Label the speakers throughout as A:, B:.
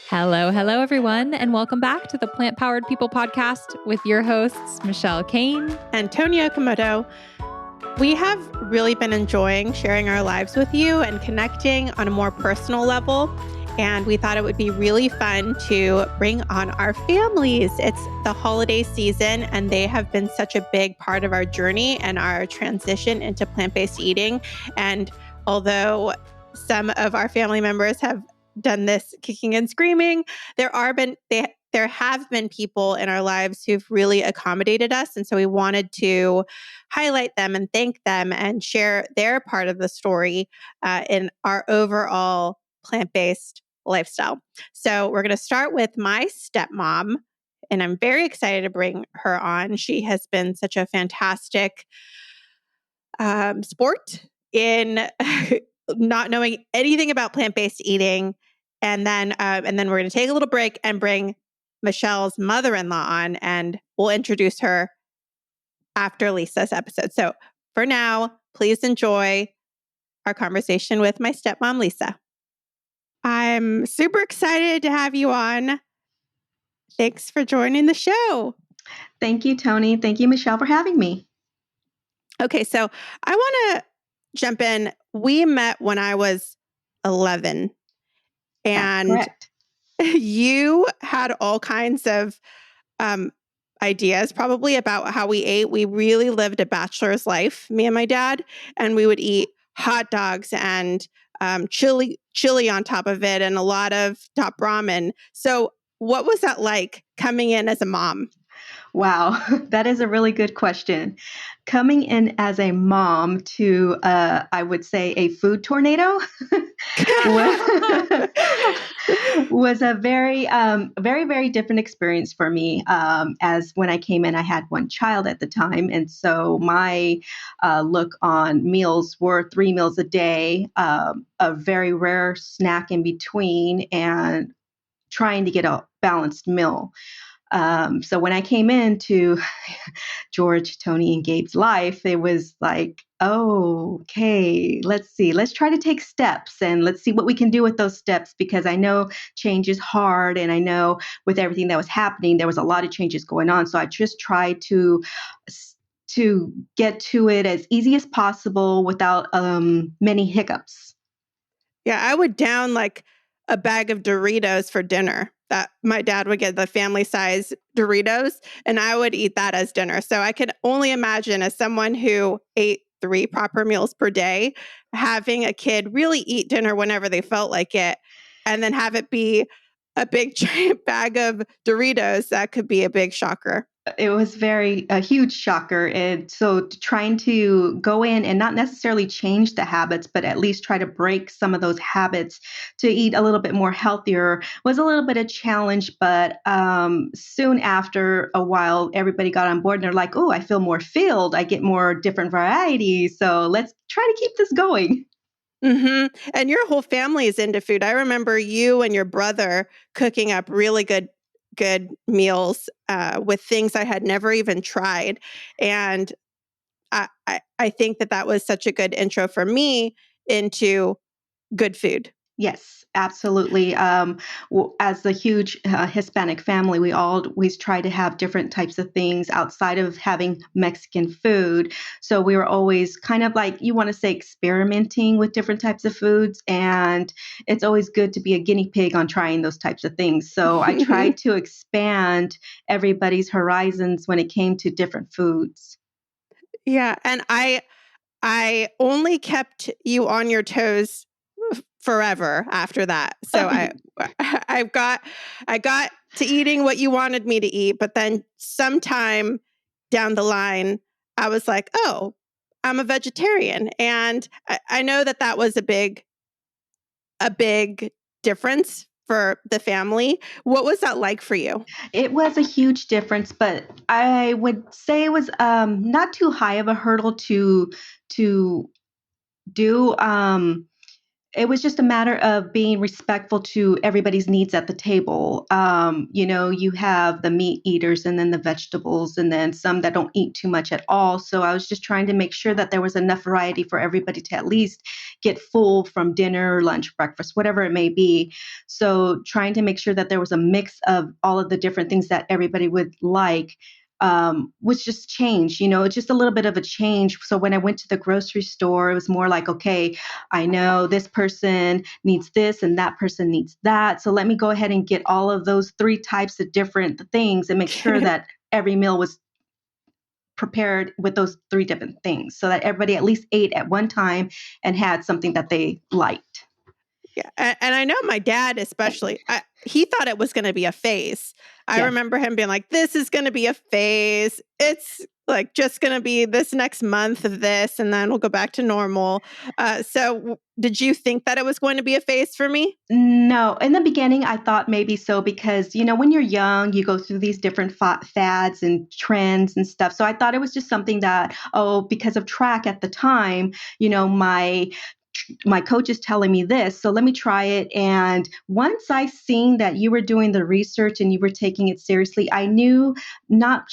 A: Hello, everyone, and welcome back to the Plant Powered People podcast with your hosts, Michelle Kane
B: and Toni Okamoto. We have really been enjoying sharing our lives with you and connecting on a more personal level. And we thought it would be really fun to bring on our families. It's the holiday season, and they have been such a big part of our journey and our transition into plant-based eating. And although some of our family members have done this kicking and screaming, there have been people in our lives who've really accommodated us. And so we wanted to highlight them and thank them and share their part of the story in our overall plant-based lifestyle. So we're going to start with my stepmom, and I'm very excited to bring her on. She has been such a fantastic sport in not knowing anything about plant-based eating. And then we're going to take a little break and bring Michelle's mother-in-law on, and we'll introduce her after Lisa's episode. So for now, please enjoy our conversation with my stepmom, Lisa. I'm super excited to have you on. Thanks for joining the show.
C: Thank you, Toni. Thank you, Michelle, for having me.
B: Okay, so I want to jump in. We met when I was 11. And
C: that's correct.
B: You had all kinds of ideas probably about how we ate. We really lived a bachelor's life, me and my dad, and we would eat hot dogs and chili on top of it and a lot of top ramen. So what was that like coming in as a mom?
C: Wow, that is a really good question. Coming in as a mom to, I would say, a food tornado was a very, very different experience for me. As when I came in, I had one child at the time. And so my look on meals were 3 meals a day, a very rare snack in between, and trying to get a balanced meal. So when I came into George, Toni, and Gabe's life, it was like, oh, okay, let's see. Let's try to take steps and let's see what we can do with those steps, because I know change is hard. And I know with everything that was happening, there was a lot of changes going on. So I just tried to get to it as easy as possible without many hiccups.
B: Yeah, I would down like a bag of Doritos for dinner. That my dad would get the family size Doritos, and I would eat that as dinner. So I could only imagine, as someone who ate 3 proper meals per day, having a kid really eat dinner whenever they felt like it, and then have it be a big giant bag of Doritos. That could be a big shocker.
C: It was a huge shocker. And so trying to go in and not necessarily change the habits, but at least try to break some of those habits to eat a little bit more healthier was a little bit of a challenge. But soon after a while, everybody got on board and they're like, oh, I feel more filled. I get more different varieties. So let's try to keep this going.
B: Mm-hmm. And your whole family is into food. I remember you and your brother cooking up really good meals with things I had never even tried. And I think that was such a good intro for me into good food.
C: Yes, absolutely. As a huge Hispanic family, we always try to have different types of things outside of having Mexican food. So we were always kind of like, you want to say, experimenting with different types of foods. And it's always good to be a guinea pig on trying those types of things. So I tried to expand everybody's horizons when it came to different foods.
B: Yeah. And I only kept you on your toes forever after that. So I got to eating what you wanted me to eat, but then sometime down the line, I was like, oh, I'm a vegetarian. And I know that was a big difference for the family. What was that like for you?
C: It was a huge difference, but I would say it was not too high of a hurdle to do. it was just a matter of being respectful to everybody's needs at the table. You have the meat eaters and then the vegetables and then some that don't eat too much at all. So I was just trying to make sure that there was enough variety for everybody to at least get full from dinner, lunch, breakfast, whatever it may be. So trying to make sure that there was a mix of all of the different things that everybody would like, was just change, just a little bit of a change. So when I went to the grocery store, it was more like, okay, I know this person needs this and that person needs that. So let me go ahead and get all of those 3 types of different things and make sure that every meal was prepared with those 3 different things so that everybody at least ate at one time and had something that they liked.
B: Yeah. And I know my dad, especially, he thought it was going to be a phase. I remember him being like, this is going to be a phase. It's like just going to be this next month of this, and then we'll go back to normal. So did you think that it was going to be a phase for me?
C: No, in the beginning, I thought maybe so because, when you're young, you go through these different fads and trends and stuff. So I thought it was just something that, because of track at the time, my coach is telling me this, so let me try it. And once I seen that you were doing the research and you were taking it seriously, I knew not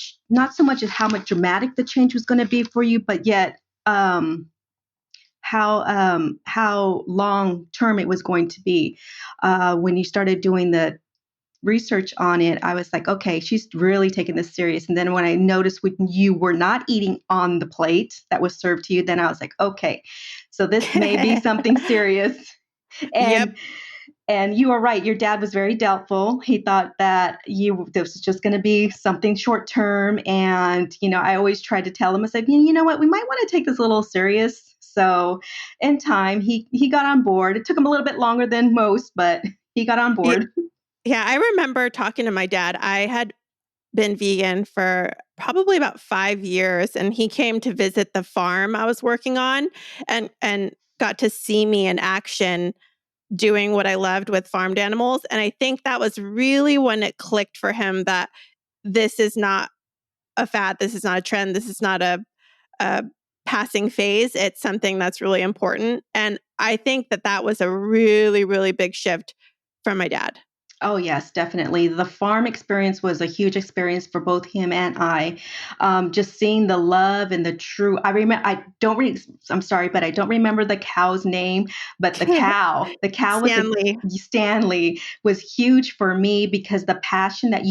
C: so much as how much dramatic the change was going to be for you, but yet how long term it was going to be. When you started doing the research on it, I was like, okay, she's really taking this serious. And then when I noticed when you were not eating on the plate that was served to you, then I was like, okay, so this may be something serious. And
B: Yep.
C: And you are right. Your dad was very doubtful. He thought that this was just going to be something short term. And, I always tried to tell him, I said, you know what, we might want to take this a little serious. So in time, he got on board. It took him a little bit longer than most, but he got on board.
B: Yeah, I remember talking to my dad. I had been vegan for probably about 5 years, and he came to visit the farm I was working on and got to see me in action doing what I loved with farmed animals. And I think that was really when it clicked for him that this is not a fad, this is not a trend, this is not a passing phase. It's something that's really important. And I think that was a really, really big shift from my dad.
C: Oh, yes, definitely. The farm experience was a huge experience for both him and I. Just seeing the love and the true. I'm sorry, but I don't remember the cow's name. But the cow
B: Stanley.
C: Stanley was huge for me because the passion that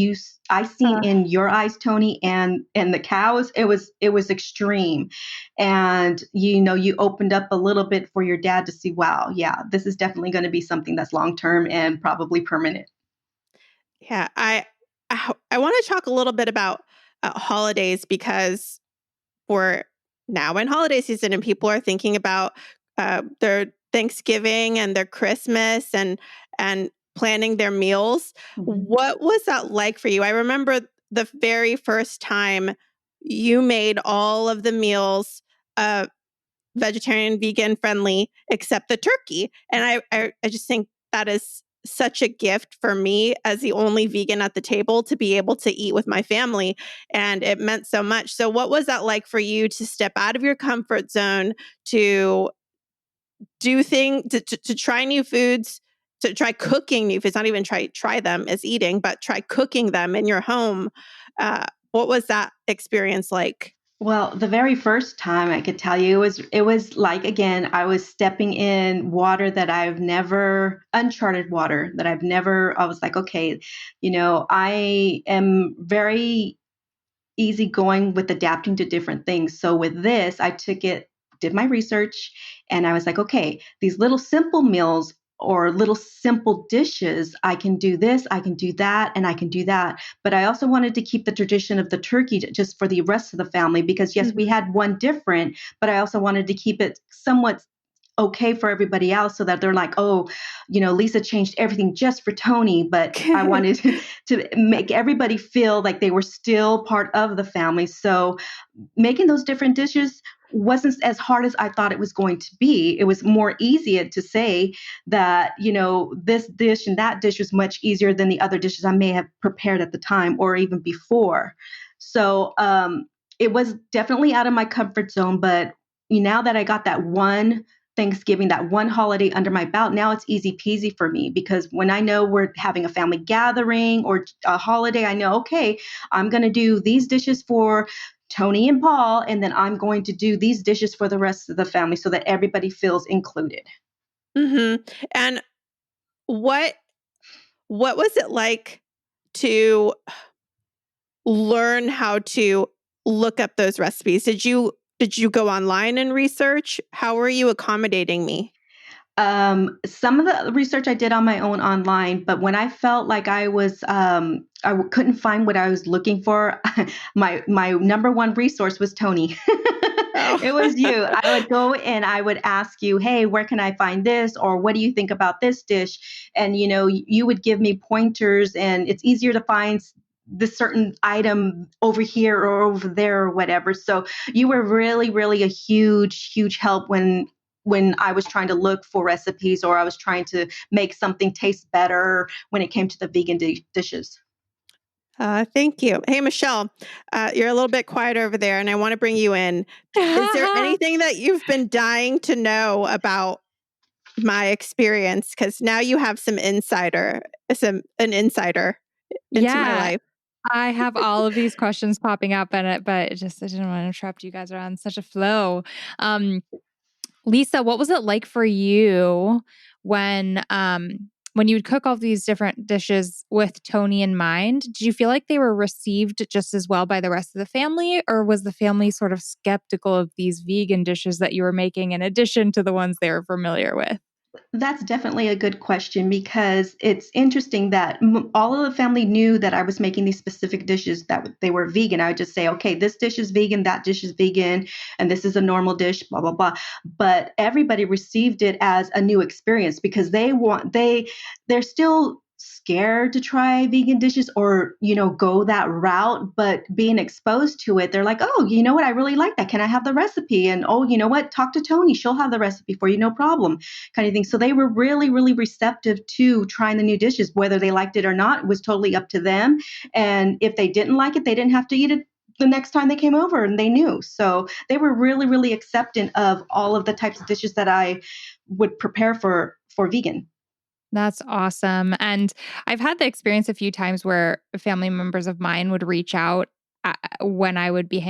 C: I seen in your eyes, Toni, and the cows, it was extreme. And you opened up a little bit for your dad to see, wow, yeah, this is definitely going to be something that's long term and probably permanent.
B: Yeah, I want to talk a little bit about holidays because we're now in holiday season and people are thinking about their Thanksgiving and their Christmas and planning their meals.
C: Mhm.
B: What was that like for you? I remember the very first time you made all of the meals vegetarian, vegan friendly, except the turkey. And I just think that is such a gift for me as the only vegan at the table to be able to eat with my family. And it meant so much. So what was that like for you to step out of your comfort zone, to do things, to try new foods, to try cooking new foods, not even try them as eating, but try cooking them in your home? What was that experience like?
C: Well, the very first time I could tell you it was like, again, I was stepping in water that uncharted water that I was like, okay, I am very easygoing with adapting to different things. So with this, did my research, and I was like, okay, these little simple meals or little simple dishes, I can do this, I can do that, and I can do that. But I also wanted to keep the tradition of the turkey just for the rest of the family because, yes, we had one different, but I also wanted to keep it somewhat okay for everybody else so that they're like, oh, Lisa changed everything just for Toni. But I wanted to make everybody feel like they were still part of the family. So making those different dishes wasn't as hard as I thought it was going to be. It was more easier to say that, this dish and that dish was much easier than the other dishes I may have prepared at the time or even before. So it was definitely out of my comfort zone. But now that I got that one Thanksgiving, that one holiday under my belt, now it's easy peasy for me, because when I know we're having a family gathering or a holiday, I know, okay, I'm going to do these dishes for Toni and Paul, and then I'm going to do these dishes for the rest of the family so that everybody feels included.
B: Mm-hmm. And what was it like to learn how to look up those recipes? Did you go online and research? How were you accommodating me?
C: Some of the research I did on my own online, but when I felt like couldn't find what I was looking for, my number one resource was Toni. It was you. I would go and I would ask you, hey, where can I find this? Or what do you think about this dish? And, you would give me pointers, and it's easier to find this certain item over here or over there or whatever. So you were really, really a huge, huge help when I was trying to look for recipes, or I was trying to make something taste better when it came to the vegan dishes.
B: Thank you. Hey, Michelle, you're a little bit quiet over there, and I want to bring you in. Is there anything that you've been dying to know about my experience? Because now you have an insider into my life.
A: I have all of these questions popping up but I didn't want to interrupt. You guys are on such a flow. Lisa, what was it like for you when you would cook all these different dishes with Toni in mind? Did you feel like they were received just as well by the rest of the family, or was the family sort of skeptical of these vegan dishes that you were making in addition to the ones they were familiar with?
C: That's definitely a good question, because it's interesting that all of the family knew that I was making these specific dishes that they were vegan. I would just say, okay, this dish is vegan, that dish is vegan, and this is a normal dish, blah, blah, blah. But everybody received it as a new experience, because they're still scared to try vegan dishes or, go that route. But being exposed to it, they're like, oh, you know what? I really like that. Can I have the recipe? And, oh, you know what? Talk to Toni. She'll have the recipe for you. No problem, kind of thing. So they were really, really receptive to trying the new dishes. Whether they liked it or not, it was totally up to them. And if they didn't like it, they didn't have to eat it the next time they came over, and they knew. So they were really, really accepting of all of the types of dishes that I would prepare for vegan.
A: That's awesome. And I've had the experience a few times where family members of mine would reach out when I would be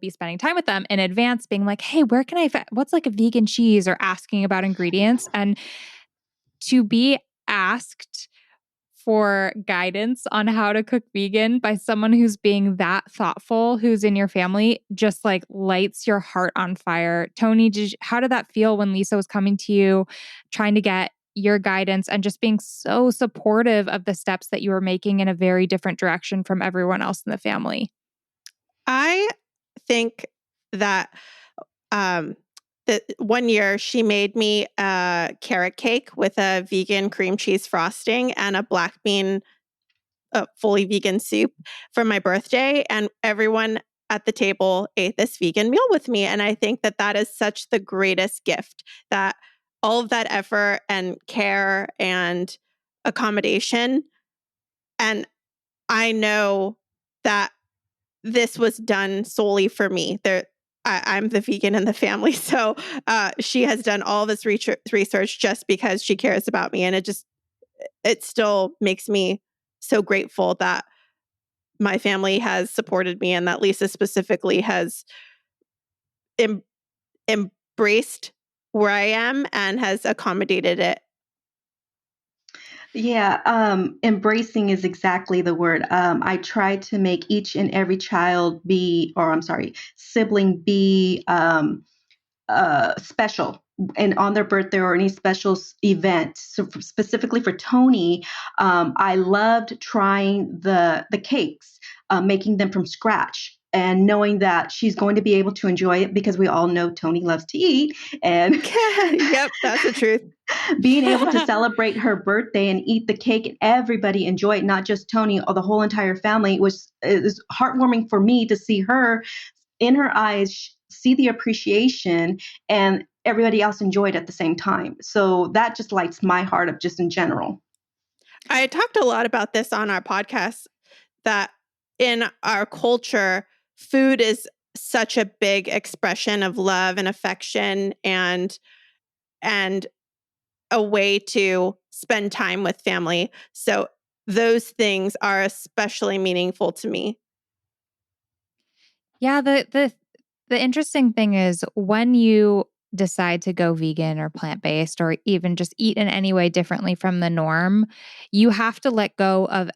A: spending time with them in advance, being like, "Hey, where can what's like a vegan cheese?" or asking about ingredients. And to be asked for guidance on how to cook vegan by someone who's being that thoughtful, who's in your family, just like lights your heart on fire. Toni, how did that feel when Lisa was coming to you, trying to get your guidance and just being so supportive of the steps that you were making in a very different direction from everyone else in the family?
B: I think that that one year she made me a carrot cake with a vegan cream cheese frosting and a black bean fully vegan soup for my birthday, and everyone at the table ate this vegan meal with me. And I think that that is such the greatest gift, that all of that effort and care and accommodation. And I know that this was done solely for me. I'm the vegan in the family. So she has done all this research just because she cares about me. And it still makes me so grateful that my family has supported me, and that Lisa specifically has embraced where I am and has accommodated it.
C: Yeah, embracing is exactly the word. I try to make each and every sibling be special, and on their birthday or any special event. So specifically for Toni, I loved trying the cakes, making them from scratch. And knowing that she's going to be able to enjoy it, because we all know Toni loves to eat. And
B: yep, that's the truth.
C: Being able to celebrate her birthday and eat the cake and everybody enjoy it, not just Toni or the whole entire family, it was heartwarming for me to see her in her eyes, see the appreciation, and everybody else enjoyed at the same time. So that just lights my heart up just in general.
B: I talked a lot about this on our podcast, that in our culture, food is such a big expression of love and affection and a way to spend time with family. So those things are especially meaningful to me.
A: Yeah, the interesting thing is when you decide to go vegan or plant-based or even just eat in any way differently from the norm, you have to let go of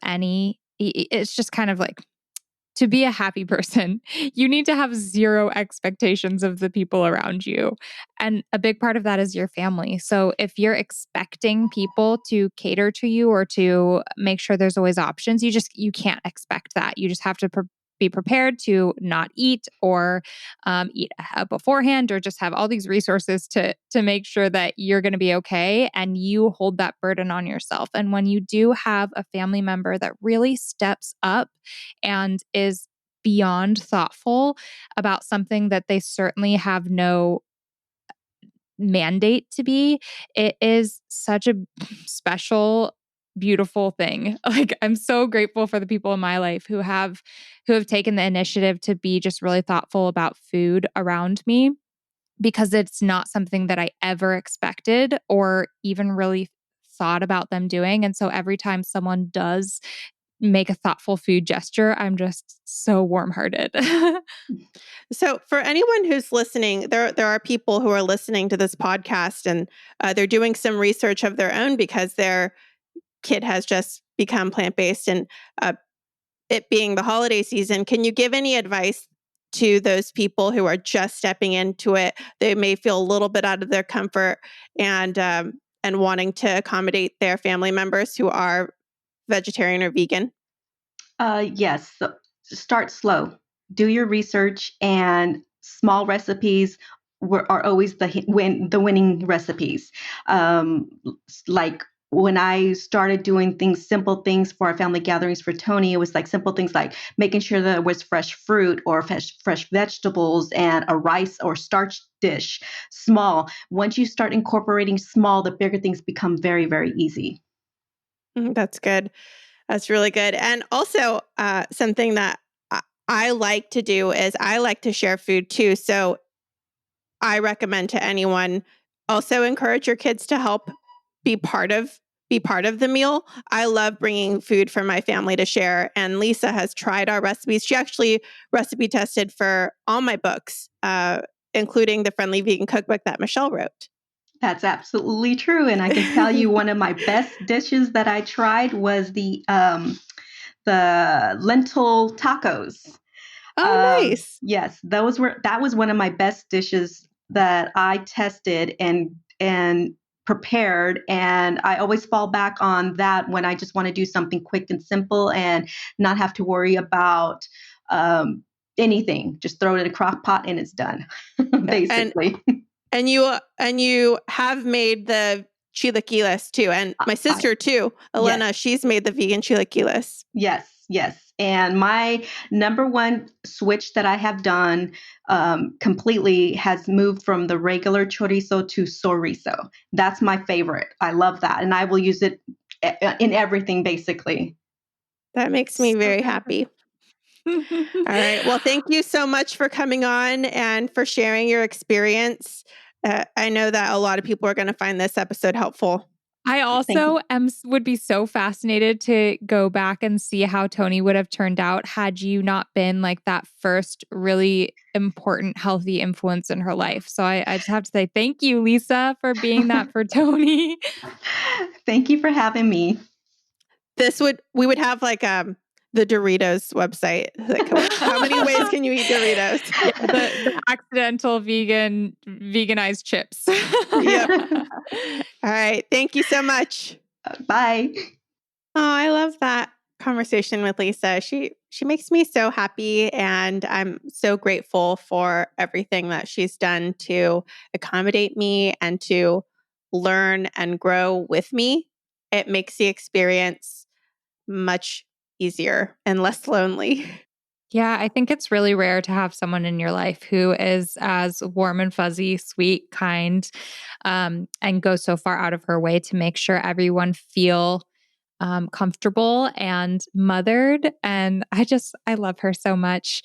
A: it's just kind of like to be a happy person, you need to have zero expectations of the people around you. And a big part of that is your family. So if you're expecting people to cater to you or to make sure there's always options, you can't expect that. You just have to be prepared to not eat or eat beforehand, or just have all these resources to make sure that you're going to be okay, and you hold that burden on yourself. And when you do have a family member that really steps up and is beyond thoughtful about something that they certainly have no mandate to be, it is such a special, beautiful thing. Like, I'm so grateful for the people in my life who have taken the initiative to be just really thoughtful about food around me, because it's not something that I ever expected or even really thought about them doing. And so every time someone does make a thoughtful food gesture, I'm just so warm-hearted.
B: So for anyone who's listening, there are people who are listening to this podcast and they're doing some research of their own because their kid has just become plant-based, and it being the holiday season, can you give any advice to those people who are just stepping into it? They may feel a little bit out of their comfort and wanting to accommodate their family members who are vegetarian or vegan.
C: Yes. So start slow. Do your research, and small recipes are always the winning recipes. Like when I started doing simple things for our family gatherings for Tony, it was like simple things like making sure that there was fresh fruit or fresh vegetables and a rice or starch dish. Small. Once you start incorporating small, the bigger things become very, very easy.
B: That's good. That's really good. And also, something that I like to do is I like to share food too. So I recommend to anyone, also encourage your kids to help be part of the meal. I love bringing food for my family to share, and Lisa has tried our recipes. She actually recipe tested for all my books, including the Friendly Vegan Cookbook that Michelle wrote.
C: That's absolutely true. And I can tell you one of my best dishes that I tried was the lentil tacos.
B: Oh, nice.
C: Yes, that was one of my best dishes that I tested and prepared, and I always fall back on that when I just want to do something quick and simple and not have to worry about anything. Just throw it in a crock pot and it's done, basically.
B: And you have made the chilaquiles too, and my sister too, Elena.
C: Yes.
B: She's made the vegan chilaquiles.
C: Yes, yes. And my number one switch that I have done completely has moved from the regular chorizo to chorizo. That's my favorite. I love that. And I will use it in everything, basically.
B: That makes me very happy. All right. Well, thank you so much for coming on and for sharing your experience. I know that a lot of people are going to find this episode helpful.
A: I also would be so fascinated to go back and see how Toni would have turned out had you not been like that first really important, healthy influence in her life. So I just have to say thank you, Lisa, for being that for Toni.
C: Thank you for having me.
B: We would have like the Doritos website. Like, how many ways can you eat Doritos?
A: Yeah, the accidental veganized chips.
B: Yep. All right. Thank you so much.
C: Bye.
B: Oh, I love that conversation with Lisa. She makes me so happy, and I'm so grateful for everything that she's done to accommodate me and to learn and grow with me. It makes the experience much easier and less lonely.
A: Yeah, I think it's really rare to have someone in your life who is as warm and fuzzy, sweet, kind, and goes so far out of her way to make sure everyone feel comfortable and mothered. And I love her so much.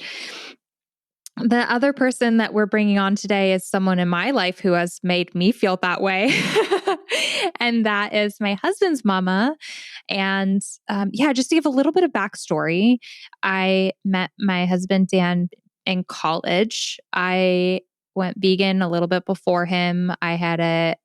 A: The other person that we're bringing on today is someone in my life who has made me feel that way. And that is my husband's mama. And just to give a little bit of backstory, I met my husband, Dan, in college. I went vegan a little bit before him. I had a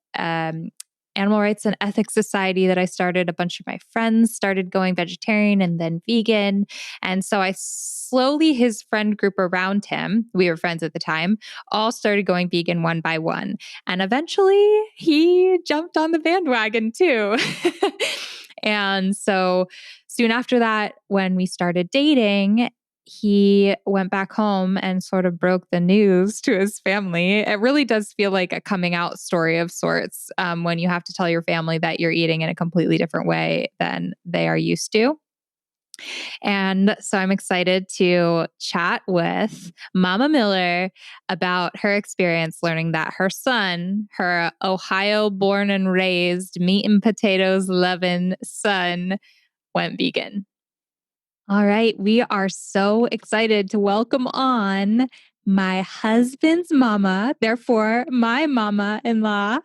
A: animal rights and ethics society that I started. A bunch of my friends started going vegetarian and then vegan. And so I slowly, his friend group around him, we were friends at the time, all started going vegan one by one. And eventually he jumped on the bandwagon too. And so soon after that, when we started dating, he went back home and sort of broke the news to his family. It really does feel like a coming out story of sorts when you have to tell your family that you're eating in a completely different way than they are used to. And so I'm excited to chat with Mama Miller about her experience learning that her son, her Ohio born and raised meat and potatoes loving son, went vegan. All right. We are so excited to welcome on my husband's mama, therefore my mama-in-law,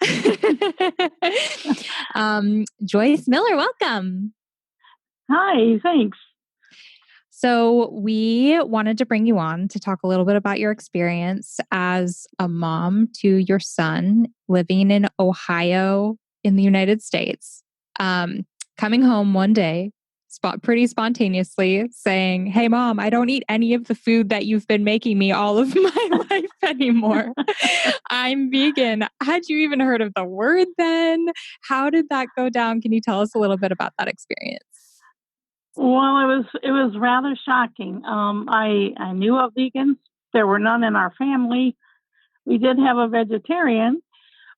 A: Joyce Miller. Welcome.
D: Hi, thanks.
A: So we wanted to bring you on to talk a little bit about your experience as a mom to your son living in Ohio in the United States, coming home one day, pretty spontaneously saying, "Hey, Mom, I don't eat any of the food that you've been making me all of my life anymore. I'm vegan." Had you even heard of the word then? How did that go down? Can you tell us a little bit about that experience?
D: Well, it was rather shocking. I knew of vegans. There were none in our family. We did have a vegetarian,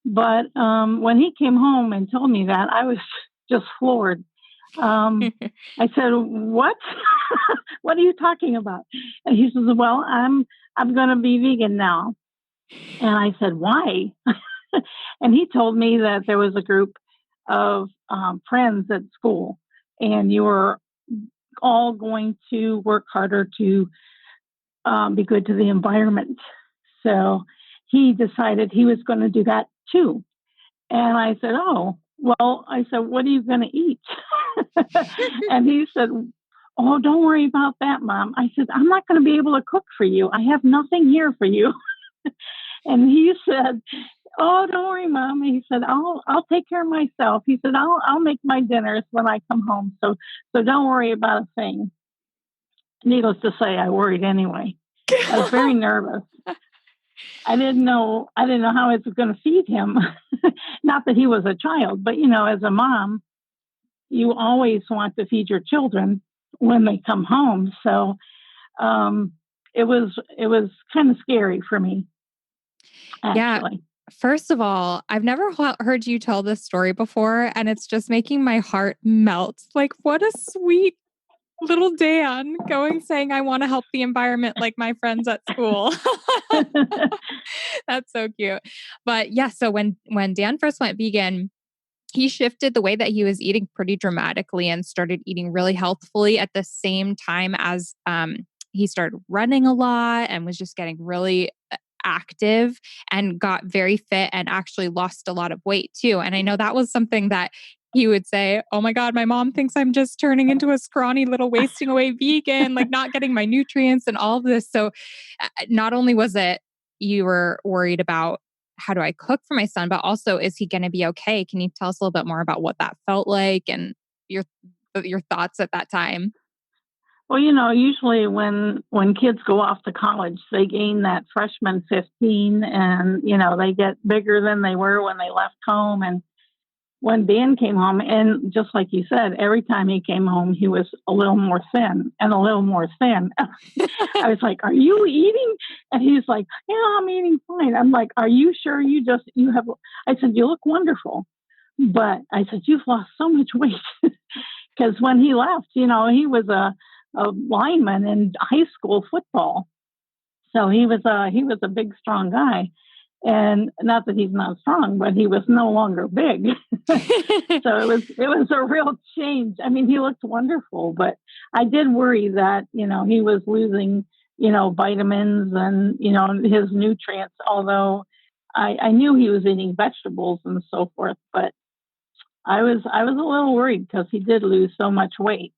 D: but when he came home and told me that, I was just floored. I said, "What? What are you talking about?" And he says, "Well, I'm going to be vegan now." And I said, "Why?" And he told me that there was a group of friends at school, and you were all going to work harder to be good to the environment. So he decided he was going to do that too. And I said, "Oh, well," I said, "what are you going to eat?" And he said, "Oh, don't worry about that, Mom." I said, "I'm not going to be able to cook for you. I have nothing here for you." And he said, "Oh, don't worry, Mom." He said, I'll take care of myself." He said, I'll make my dinners when I come home. So don't worry about a thing." Needless to say, I worried anyway. I was very nervous. I didn't know how I was going to feed him. Not that he was a child, but as a mom, you always want to feed your children when they come home. So it was kind of scary for me, actually.
A: Yeah. First of all, I've never heard you tell this story before, and it's just making my heart melt. Like, what a sweet little Dan saying, "I want to help the environment like my friends at school." That's so cute. But yeah, so when Dan first went vegan, he shifted the way that he was eating pretty dramatically and started eating really healthfully at the same time as he started running a lot and was just getting really active and got very fit and actually lost a lot of weight too. And I know that was something that he would say, "Oh my God, my mom thinks I'm just turning into a scrawny little wasting away vegan, like not getting my nutrients and all of this." So not only was it you were worried about, how do I cook for my son, but also, is he going to be okay? Can you tell us a little bit more about what that felt like and your thoughts at that time?
D: Well, usually when kids go off to college, they gain that freshman 15, and they get bigger than they were when they left home. And when Dan came home, and just like you said, every time he came home, he was a little more thin and a little more thin. I was like, "Are you eating?" And he's like, "Yeah, I'm eating fine." I'm like, "Are you sure you have?" I said, "You look wonderful." But I said, "You've lost so much weight." Because when he left, he was a lineman in high school football. So he was a big, strong guy. And not that he's not strong, but he was no longer big. So it was a real change. I mean, he looked wonderful, but I did worry that, he was losing vitamins and, his nutrients, although I knew he was eating vegetables and so forth, but I was a little worried because he did lose so much weight.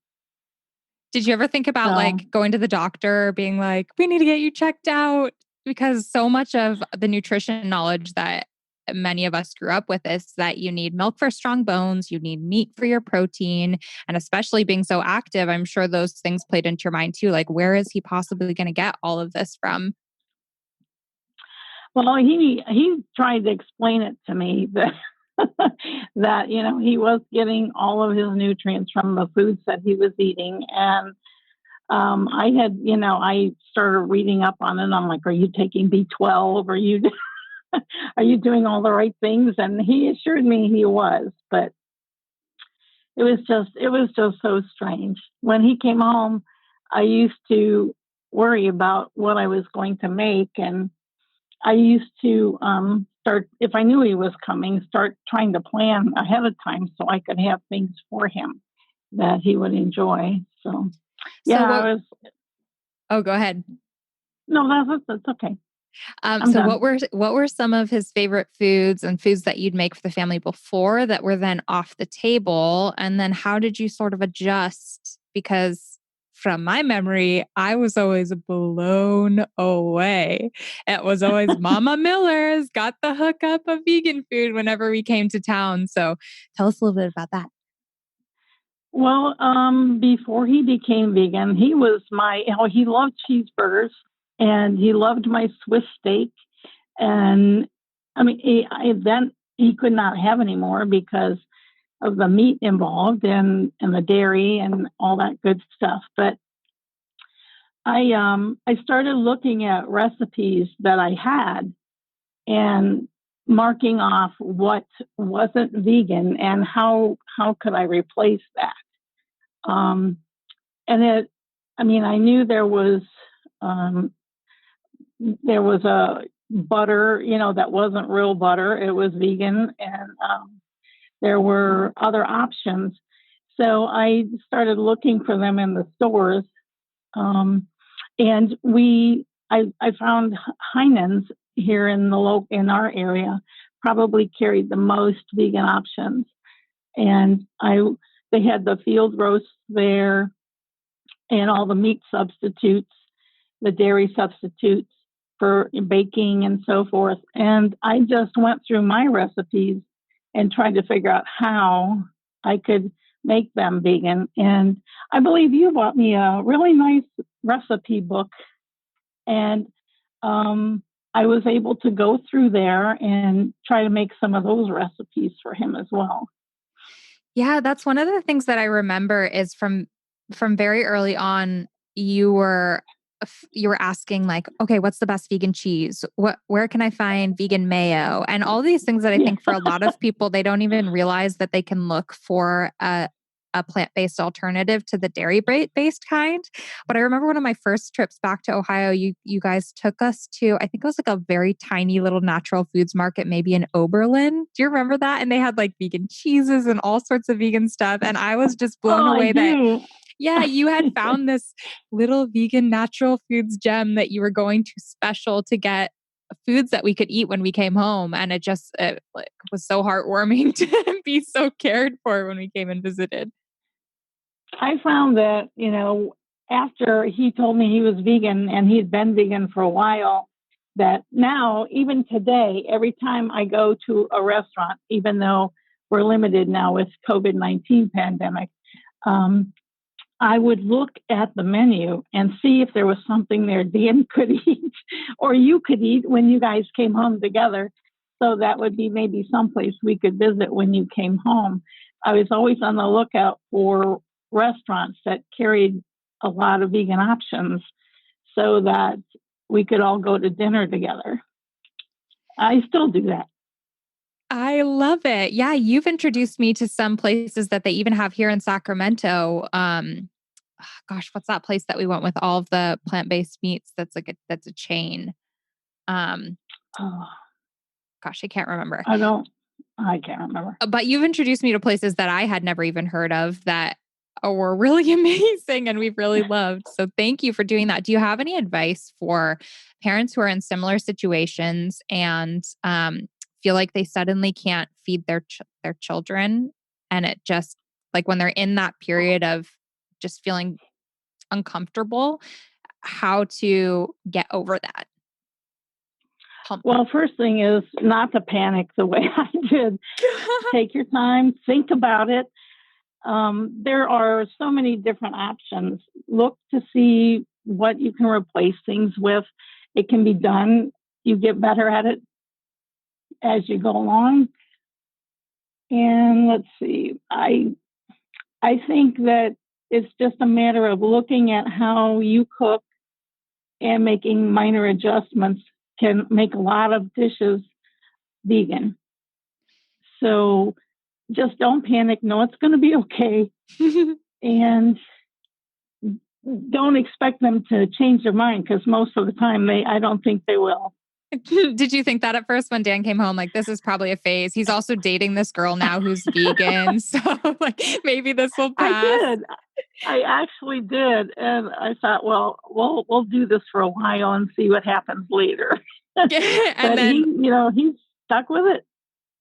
A: Did you ever think about
D: So,
A: like going to the doctor, being like, we need to get you checked out? Because so much of the nutrition knowledge that many of us grew up with is that you need milk for strong bones, you need meat for your protein, and especially being so active, I'm sure those things played into your mind too. Like, where is he possibly going to get all of this from?
D: well, he tried to explain it to me that that he was getting all of his nutrients from the foods that he was eating, and I started reading up on it. I'm like, are you taking B12? Are you are you doing all the right things? And he assured me he was, but it was just so strange. When he came home, I used to worry about what I was going to make, and I used to start, if I knew he was coming, start trying to plan ahead of time so I could have things for him that he would enjoy. So
A: So
D: yeah,
A: what? Oh, go ahead.
D: no, that's okay. I'm
A: So
D: done.
A: what were some of his favorite foods and foods that you'd make for the family before that were then off the table? And then how did you sort of adjust? Because from my memory, I was always blown away. It was always Mama Miller's got the hookup of vegan food whenever we came to town. So tell us a little bit about that.
D: Well, before he became vegan, he loved cheeseburgers and he loved my Swiss steak. And I mean, then he could not have any more because of the meat involved and the dairy and all that good stuff. But I started looking at recipes that I had and marking off what wasn't vegan and how could I replace that. Um, and I knew um, there was a butter, that wasn't real butter. It was vegan, and there were other options. So I started looking for them in the stores, um, and I found Heinen's here in our area probably carried the most vegan options, and they had the field roasts there and all the meat substitutes, the dairy substitutes for baking and so forth. And I just went through my recipes and tried to figure out how I could make them vegan. And I believe you bought me a really nice recipe book. And I was able to go through there and try to make some of those recipes for him as well.
A: Yeah, that's one of the things that I remember is from very early on, you were you were asking like, okay, what's the best vegan cheese? Where can I find vegan mayo? And all these things that I
D: Yeah.
A: think for a lot of people, they don't even realize that they can look for a plant-based alternative to the dairy-based kind. But I remember one of my first trips back to Ohio, you guys took us to, I think it was like a very tiny little natural foods market, maybe in Oberlin. Do you remember that? And they had like vegan cheeses and all sorts of vegan stuff. And I was just blown
D: Oh, I
A: away that,
D: do.
A: yeah, you had found this little vegan natural foods gem that you were going to special to get foods that we could eat when we came home. And it like, was so heartwarming to be so cared for when we came and visited.
D: I found that, after he told me he was vegan and he had been vegan for a while, that now, even today, every time I go to a restaurant, even though we're limited now with COVID-19 pandemic, um, I would look at the menu and see if there was something there Dan could eat or you could eat when you guys came home together. So that would be maybe someplace we could visit when you came home. I was always on the lookout for restaurants that carried a lot of vegan options so that we could all go to dinner together. I still do that.
A: I love it. Yeah, you've introduced me to some places that they even have here in Sacramento. Gosh, what's that place that we went with all of the plant-based meats? That's a chain. Um,
D: Oh,
A: Gosh, I can't remember.
D: I can't remember.
A: But you've introduced me to places that I had never even heard of that were really amazing and we've really loved. So thank you for doing that. Do you have any advice for parents who are in similar situations and feel like they suddenly can't feed their children, and it just like when they're in that period of just feeling uncomfortable, how to get over that?
D: Well, first thing is not to panic the way I did. Take your time, think about it. There are so many different options. Look to see what you can replace things with. It can be done. You get better at it as you go along. And let's see, I think that it's just a matter of looking at how you cook and making minor adjustments can make a lot of dishes vegan. So just don't panic. Know it's going to be okay. And don't expect them to change their mind, because most of the time I don't think they will.
A: Did you think that at first when Dan came home? Like, this is probably a phase. He's also dating this girl now who's vegan. So like maybe this will pass.
D: I did. I actually did. And I thought, well, we'll do this for a while and see what happens later.
A: And
D: but
A: then
D: he's stuck with it.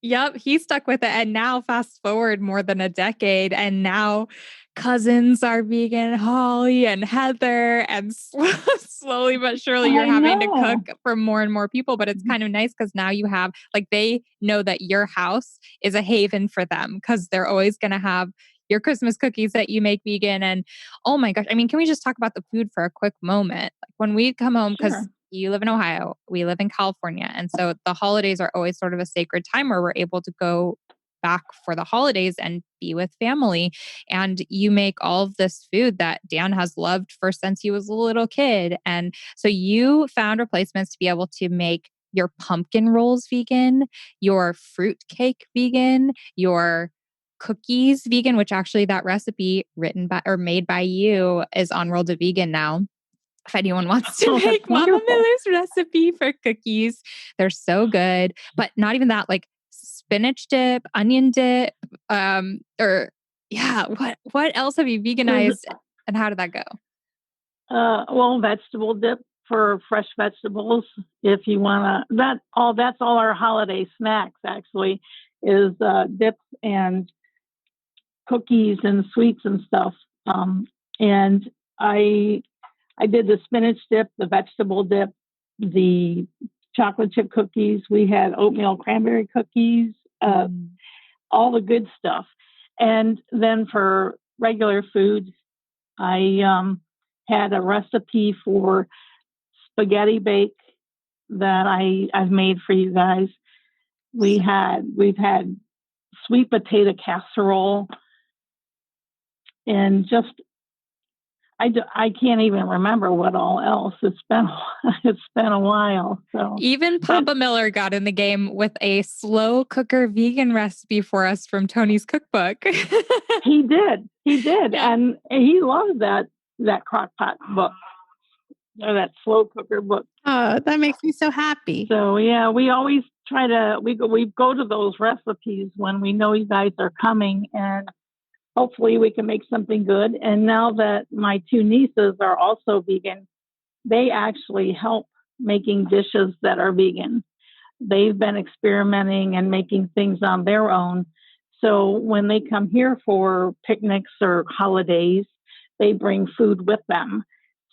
A: Yep, he stuck with it. And now fast forward more than a decade, and now cousins are vegan, Holly and Heather, and slowly but surely you're having to cook for more and more people. But it's kind of nice because now you have, like, they know that your house is a haven for them because they're always going to have your Christmas cookies that you make vegan. And oh my gosh, I mean, can we just talk about the food for a quick moment? Like when we come home, because you live in Ohio, we live in California. And so the holidays are always sort of a sacred time where we're able to go back for the holidays and be with family. And you make all of this food that Dan has loved for since he was a little kid. And so you found replacements to be able to make your pumpkin rolls vegan, your fruit cake vegan, your cookies vegan, which actually that recipe written by or made by you is on World of Vegan now. If anyone wants to make Mama Miller's recipe for cookies, they're so good. But not even that, like spinach dip, onion dip, what else have you veganized and how did that go?
D: Well, vegetable dip for fresh vegetables. If you want to, that's all our holiday snacks actually is dips and cookies and sweets and stuff. And I did the spinach dip, the vegetable dip, the chocolate chip cookies. We had oatmeal cranberry cookies, all the good stuff. And then for regular food, I had a recipe for spaghetti bake that I've made for you guys. We've had sweet potato casserole, and just I can't even remember what all else. It's been a while. So
A: even Papa Miller got in the game with a slow cooker vegan recipe for us from Tony's cookbook.
D: He did, yeah. And he loved that crock pot book or that slow cooker book.
B: Oh, that makes me so happy.
D: So yeah, we always try to we go to those recipes when we know you guys are coming, and hopefully we can make something good. And now that my two nieces are also vegan, they actually help making dishes that are vegan. They've been experimenting and making things on their own. So when they come here for picnics or holidays, they bring food with them.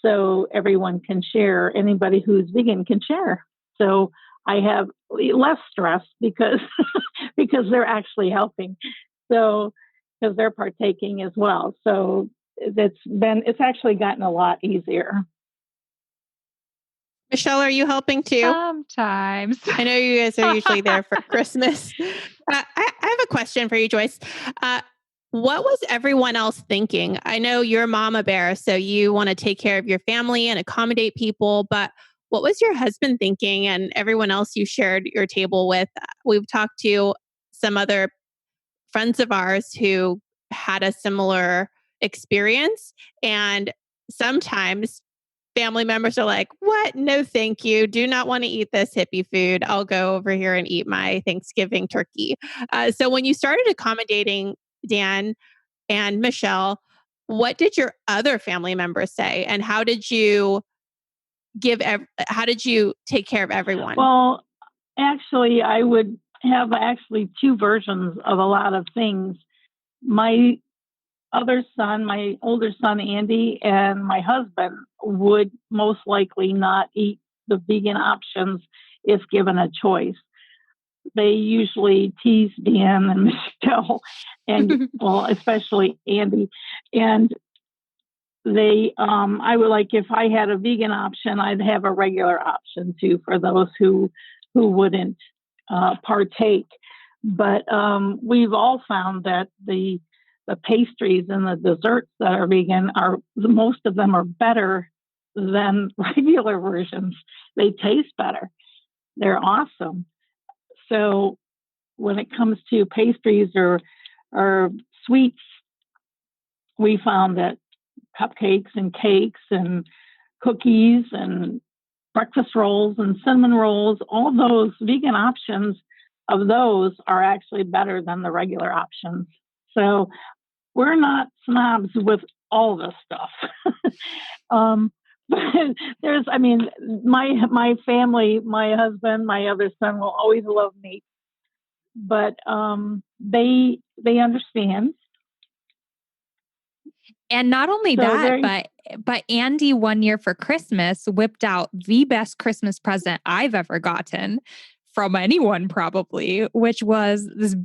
D: So everyone can share. Anybody who's vegan can share. So I have less stress because they're actually helping. So because they're partaking as well. So it's actually gotten a lot easier.
B: Michelle, are you helping too?
A: Sometimes.
B: I know you guys are usually there for Christmas. I have a question for you, Joyce. What was everyone else thinking? I know you're Mama Bear, so you want to take care of your family and accommodate people, but what was your husband thinking and everyone else you shared your table with? We've talked to some other friends of ours who had a similar experience. And sometimes family members are like, what? No, thank you. Do not want to eat this hippie food. I'll go over here and eat my Thanksgiving turkey. So when you started accommodating Dan and Michelle, what did your other family members say? And how did you take care of everyone?
D: Well, actually, I would have actually two versions of a lot of things. My other son, my older son, Andy, and my husband would most likely not eat the vegan options if given a choice. They usually tease Dan and Michelle, and well, especially Andy. And they, I would like, if I had a vegan option, I'd have a regular option too for those who wouldn't partake. But we've all found that the pastries and the desserts that are vegan most of them are better than regular versions. They taste better. They're awesome. So when it comes to pastries or sweets, we found that cupcakes and cakes and cookies and breakfast rolls and cinnamon rolls, all those vegan options of those are actually better than the regular options. So we're not snobs with all this stuff. But my family, my husband, my other son will always love meat, but they understand.
A: And not only that, but Andy one year for Christmas whipped out the best Christmas present I've ever gotten from anyone probably, which was this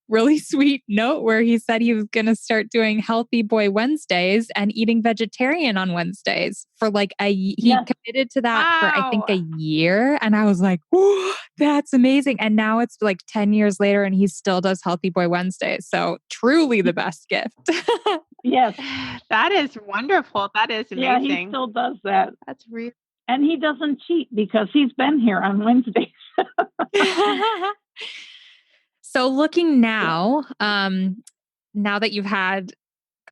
A: really sweet note where he said he was going to start doing Healthy Boy Wednesdays and eating vegetarian on Wednesdays for like he committed to that for I think a year. And I was like, oh, that's amazing. And now it's like 10 years later and he still does Healthy Boy Wednesdays. So truly the best gift.
D: Yes.
B: That is wonderful. That is amazing.
D: Yeah, he still does that.
B: That's real.
D: And he doesn't cheat because he's been here on Wednesdays.
A: So looking now, now that you've had,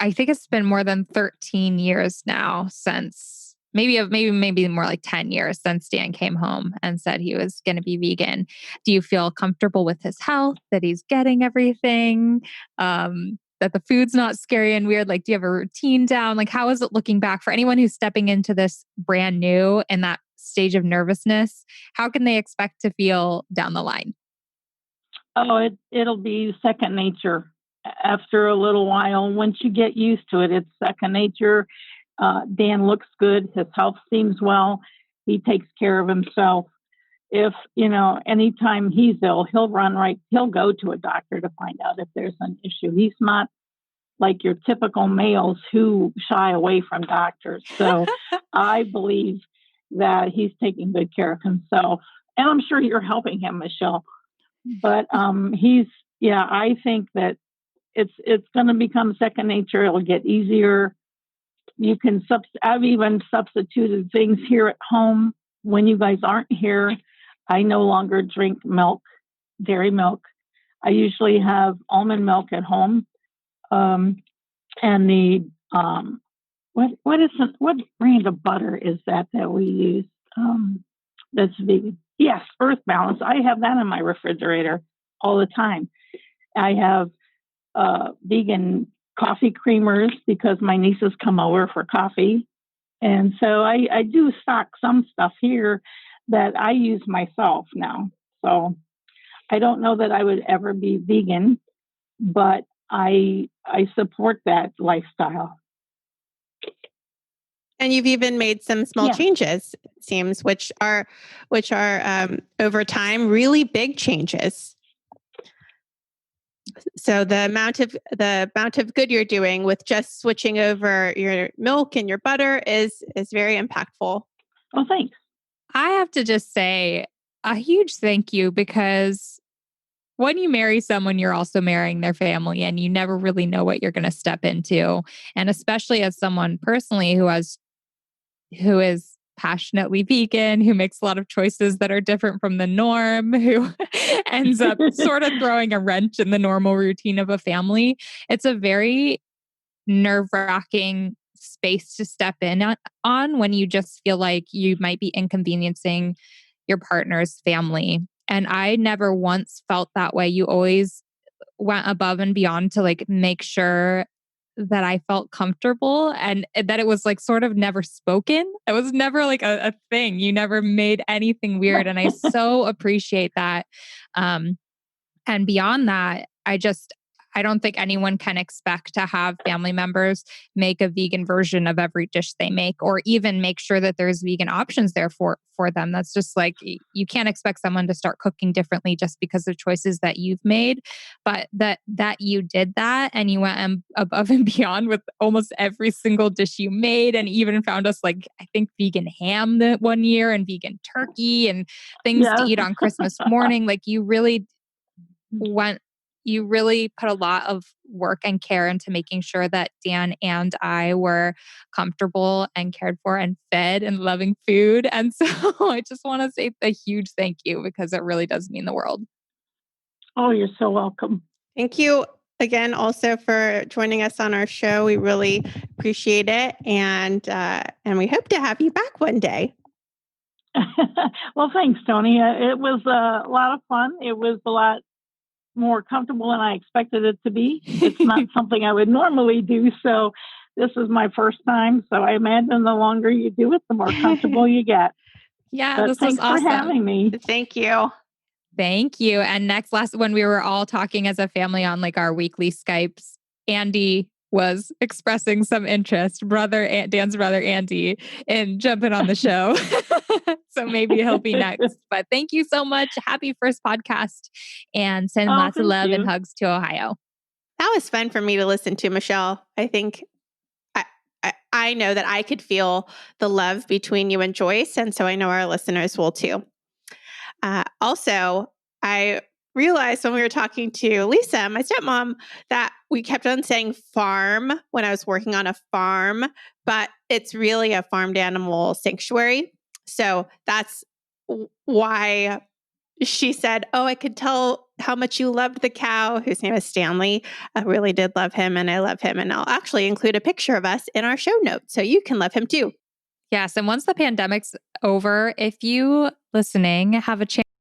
A: I think it's been more than 13 years now since maybe more like 10 years since Dan came home and said he was going to be vegan. Do you feel comfortable with his health, that he's getting everything, that the food's not scary and weird? Like, do you have a routine down? Like, how is it looking back for anyone who's stepping into this brand new and that stage of nervousness? How can they expect to feel down the line?
D: Oh, it'll be second nature after a little while. Once you get used to it, it's second nature. Dan looks good. His health seems well. He takes care of himself. If, anytime he's ill, he'll go to a doctor to find out if there's an issue. He's not like your typical males who shy away from doctors. So I believe that he's taking good care of himself. And I'm sure you're helping him, Michelle. But I think that it's going to become second nature. It'll get easier. You can I've even substituted things here at home when you guys aren't here. I no longer drink milk, dairy milk. I usually have almond milk at home. And the what brand of butter is that we use? That's vegan. Yes, Earth Balance. I have that in my refrigerator all the time. I have vegan coffee creamers because my nieces come over for coffee. And so I do stock some stuff here that I use myself now. So I don't know that I would ever be vegan, but I support that lifestyle.
B: And you've even made some small changes, it seems, which are over time really big changes. So the amount of good you're doing with just switching over your milk and your butter is very impactful.
D: Oh, thanks.
A: I have to just say a huge thank you, because when you marry someone, you're also marrying their family and you never really know what you're going to step into. And especially as someone personally who is passionately vegan, who makes a lot of choices that are different from the norm, who ends up sort of throwing a wrench in the normal routine of a family. It's a very nerve-wracking space to step in on when you just feel like you might be inconveniencing your partner's family. And I never once felt that way. You always went above and beyond to like make sure that I felt comfortable and that it was like sort of never spoken. It was never like a thing. You never made anything weird. And I so appreciate that. And beyond that, I don't think anyone can expect to have family members make a vegan version of every dish they make, or even make sure that there's vegan options there for them. That's just like, you can't expect someone to start cooking differently just because of choices that you've made. But that you did that and you went above and beyond with almost every single dish you made, and even found us like, I think, vegan ham that one year and vegan turkey and things to
D: Yes.
A: eat on Christmas morning. Like you really put a lot of work and care into making sure that Dan and I were comfortable and cared for and fed and loving food. And so I just want to say a huge thank you, because it really does mean the world.
D: Oh, you're so welcome.
B: Thank you again also for joining us on our show. We really appreciate it. And we hope to have you back one day.
D: Well, thanks, Toni. It was a lot of fun. It was a lot more comfortable than I expected it to be. It's not something I would normally do. So this is my first time. So I imagine the longer you do it, the more comfortable you get.
A: Yeah,
D: But
A: this was
D: thanks
A: awesome.
D: for having me.
B: Thank you.
A: Thank you. And when we were all talking as a family on like our weekly Skypes, Andy was expressing some interest, Dan's brother, Andy, in jumping on the show. So maybe he'll be next. But thank you so much. Happy first podcast, and send lots of love and hugs to Ohio.
B: That was fun for me to listen to, Michelle. I think I know that I could feel the love between you and Joyce. And so I know our listeners will too. Also, I realized when we were talking to Lisa, my stepmom, that we kept on saying farm when I was working on a farm, but it's really a farmed animal sanctuary. So that's why she said, "Oh, I could tell how much you loved the cow," whose name is Stanley. I really did love him, and I love him. And I'll actually include a picture of us in our show notes so you can love him too.
A: Yes. And once the pandemic's over, if you listening have a chance